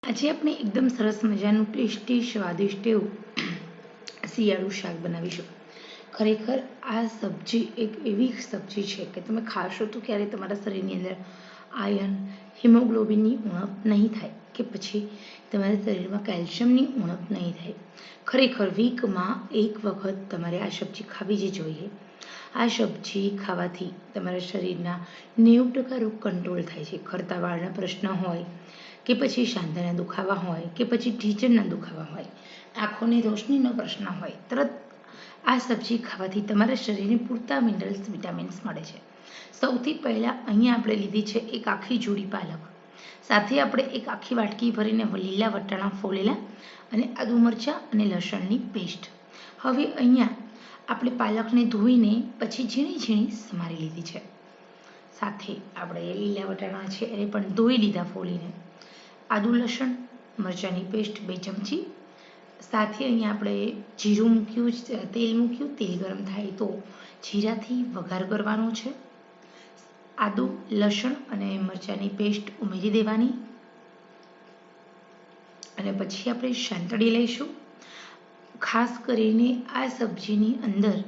આજે આપણે એકદમ સરસ મજાનું ટેસ્ટી સ્વાદિષ્ટ એવું શિયાળુ શાક બનાવીશું. ખરેખર આ સબ્જી એક એવી સબ્જી છે કે તમે ખાશો તો ક્યારે તમારા શરીરની અંદર આયર્ન હિમોગ્લોબિનની ઉણપ નહીં થાય કે પછી તમારા શરીરમાં કેલ્શિયમની ઉણપ નહીં થાય. ખરેખર વીકમાં એક વખત તમારે આ સબ્જી ખાવી જ જોઈએ. આ સબ્જી ખાવાથી તમારા શરીરના 90% રોગ કંટ્રોલ થાય છે. ખરતા વાળના પ્રશ્ન હોય કે પછી સાંધાના દુખાવા હોય કે પછી ઢીંચણના દુખાવા હોય, આંખોની રોશનીનો પ્રશ્ન હોય, તરત આ સબ્જી ખાવાથી તમારા શરીરને પૂરતા મિનરલ્સ વિટામિન્સ મળે છે. સૌથી પહેલાં અહીંયા આપણે લીધી છે એક આખી જોડી પાલક, સાથે આપણે એક આખી વાટકી ભરીને લીલા વટાણા ફોલેલા અને આદુ મરચાં અને લસણની પેસ્ટ. હવે અહીંયા આપણે પાલકને ધોઈને પછી ઝીણી ઝીણી સમારી લીધી છે. સાથે આપણે લીલા વટાણા છે એને પણ ધોઈ લીધા ફોલીને. આદુ લસણ મરચાંની પેસ્ટ 2 ચમચી. સાથે અહીંયા આપણે જીરું મૂક્યું, તેલ મૂક્યું. તેલ ગરમ થાય તો જીરાથી વઘાર કરવાનો છે. આદુ લસણ અને મરચાંની પેસ્ટ ઉમેરી દેવાની અને પછી આપણે સાંતળી લઈશું. ખાસ કરીને આ સબ્જીની અંદર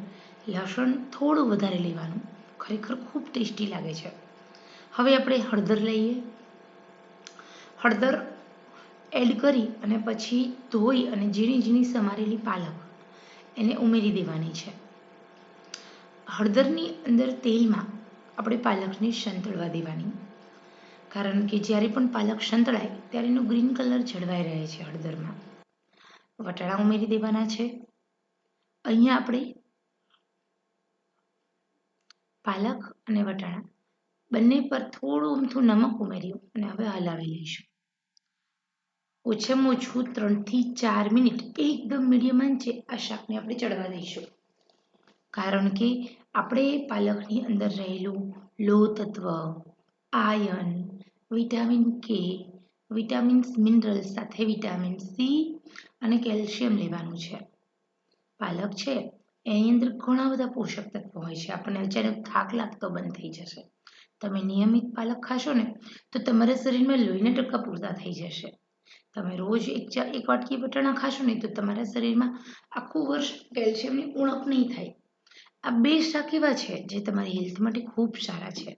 લસણ થોડું વધારે લેવાનું, ખરેખર ખૂબ ટેસ્ટી લાગે છે. હવે આપણે હળદર લઈએ. હળદર એડ કરી અને પછી ધોઈ અને ઝીણી ઝીણી સમારેલી પાલક એને ઉમેરી દેવાની છે. હળદરની અંદર તેલમાં આપણે પાલકને સંતળવા દેવાની, કારણ કે જ્યારે પણ પાલક સંતળાય ત્યારે એનો ગ્રીન કલર જળવાઈ રહે છે. હળદરમાં વટાણા ઉમેરી દેવાના છે. અહીંયા આપણે પાલક અને વટાણા બંને પર થોડું અમથું નમક ઉમેર્યું અને હવે હલાવી લઈશું. ઓછામાં ઓછું 3 થી 4 મિનિટ એકદમ મીડિયમ આંચે આ શાકને આપણે ચડવા દઈશું, કારણ કે આપણે પાલકની અંદર રહેલું લોહ તત્વ, આયર્ન, વિટામિન કે, વિટામિન્સ મિનરલ્સ સાથે વિટામિન સી અને કેલ્શિયમ લેવાનું છે. પાલક છે એની અંદર ઘણા બધા પોષક તત્વો હોય છે. આપણને અચાનક થાક લાગતો બંધ થઈ જશે. તમે નિયમિત પાલક ખાશો ને તો તમારા શરીરમાં લોહીના ટકા પૂરતા થઈ જશે. તમે રોજ એક વાટકી વટાણા ખાશો ને તો તમારા શરીરમાં આખું વર્ષ કેલ્શિયમની ઉણપ નહીં થાય. આ 2 શાક એવા છે જે તમારી હેલ્થ માટે ખૂબ સારા છે.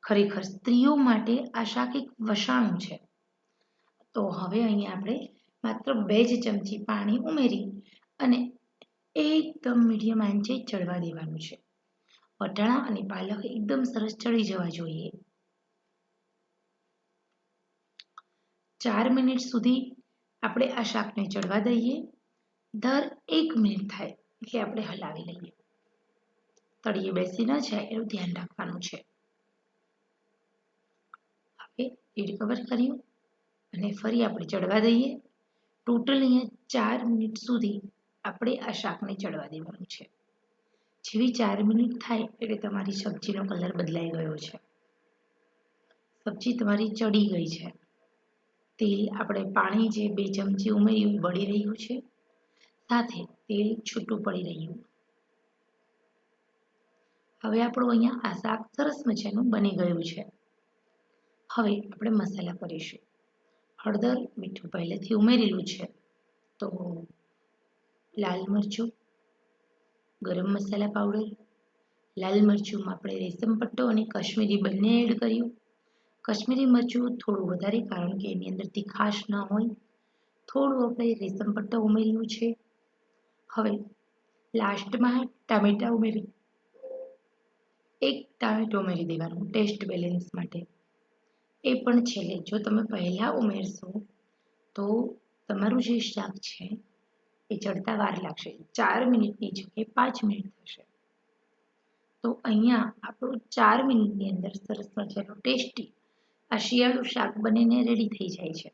ખરેખર સ્ત્રીઓ માટે આ શાક એક વસાણું છે. તો હવે અહીંયા આપણે માત્ર 2 જ ચમચી પાણી ઉમેરી અને એકદમ મીડિયમ આંચે ચડવા દેવાનું છે. વટાણા અને પાલક એકદમ સરસ ચડી જવા જોઈએ. 4 મિનિટ સુધી આપણે આ શાકને ચડવા દઈએ. દર 1 મિનિટ થાય એટલે આપણે હલાવી લઈએ. તળિયે બેસી ન જાય એનું ધ્યાન રાખવાનું છે. હવે લીડ કવર કર્યું અને ફરી આપણે ચડવા દઈએ. ટોટલ અહીંયા 4 મિનિટ સુધી આપણે આ શાકને ચડવા દેવાનું છે. જેવી 4 મિનિટ થાય એટલે તમારી સબ્જીનો કલર બદલાઈ ગયો છે. સબ્જી તમારી ચડી ગઈ છે. તેલ આપણે પાણી જે 2 ચમચી ઉમેર્યું બળી રહ્યું છે, સાથે તેલ છૂટું પડી રહ્યું. હવે આપણું અહીંયા આ શાક સરસ મજાનું બની ગયું છે. હવે આપણે મસાલા કરીશું. હળદર, મીઠું પહેલેથી ઉમેરેલું છે તો લાલ મરચું, ગરમ મસાલા પાવડર, લાલ મરચુંમાં આપણે રેશમ પટ્ટો અને કાશ્મીરી બંને એડ કર્યું. કાશ્મીરી મરચું થોડું વધારે, કારણ કે એની અંદર તીખાશ ન હોય. થોડું આપણે રેશમ પટ્ટો ઉમેર્યું છે. હવે લાસ્ટમાં ટામેટાં ઉમેરી 1 ટામેટું ઉમેરી દેવાનું ટેસ્ટ બેલેન્સ માટે. એ પણ છેલ્લે. જો તમે પહેલાં ઉમેરશો તો તમારું જે શાક છે એ ચડતા વાર લાગશે. 4 મિનિટની જગ્યાએ 5 મિનિટ થશે. તો અહીંયા આપણું 4 મિનિટની અંદર સરસ મજાનું ટેસ્ટી આ શિયાળુ શાક બનીને રેડી થઈ જાય છે.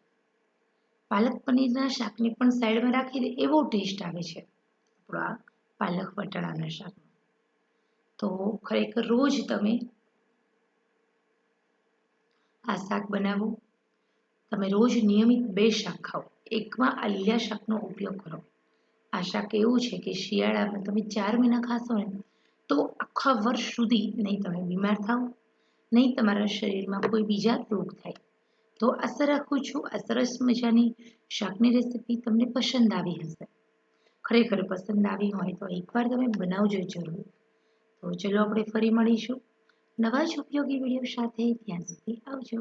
પાલક પનીરના શાકને પણ સાઈડમાં રાખી દે એવો ટેસ્ટ આવે છે આપણો આ પાલક વટાણાના શાકનો. તો ખરેખર રોજ તમે આ શાક બનાવો. તમે રોજ નિયમિત 2 શાક ખાઓ. એકમાં આ લીલા શાકનો ઉપયોગ કરો. આ શાક એવું છે કે શિયાળામાં તમે 4 મહિના ખાશો ને તો આખા વર્ષ સુધી નહીં તમે બીમાર થાઓ, નહીં તમારા શરીરમાં કોઈ બીજા રોગ થાય. તો આશા રાખું છું આ સરસ મજાની શાકની રેસીપી તમને પસંદ આવી હશે. ખરેખર પસંદ આવી હોય તો એકવાર તમે બનાવજો જરૂર. તો ચલો આપણે ફરી મળીશું નવા જ ઉપયોગી વિડીયો સાથે. ત્યાં સુધી આવજો.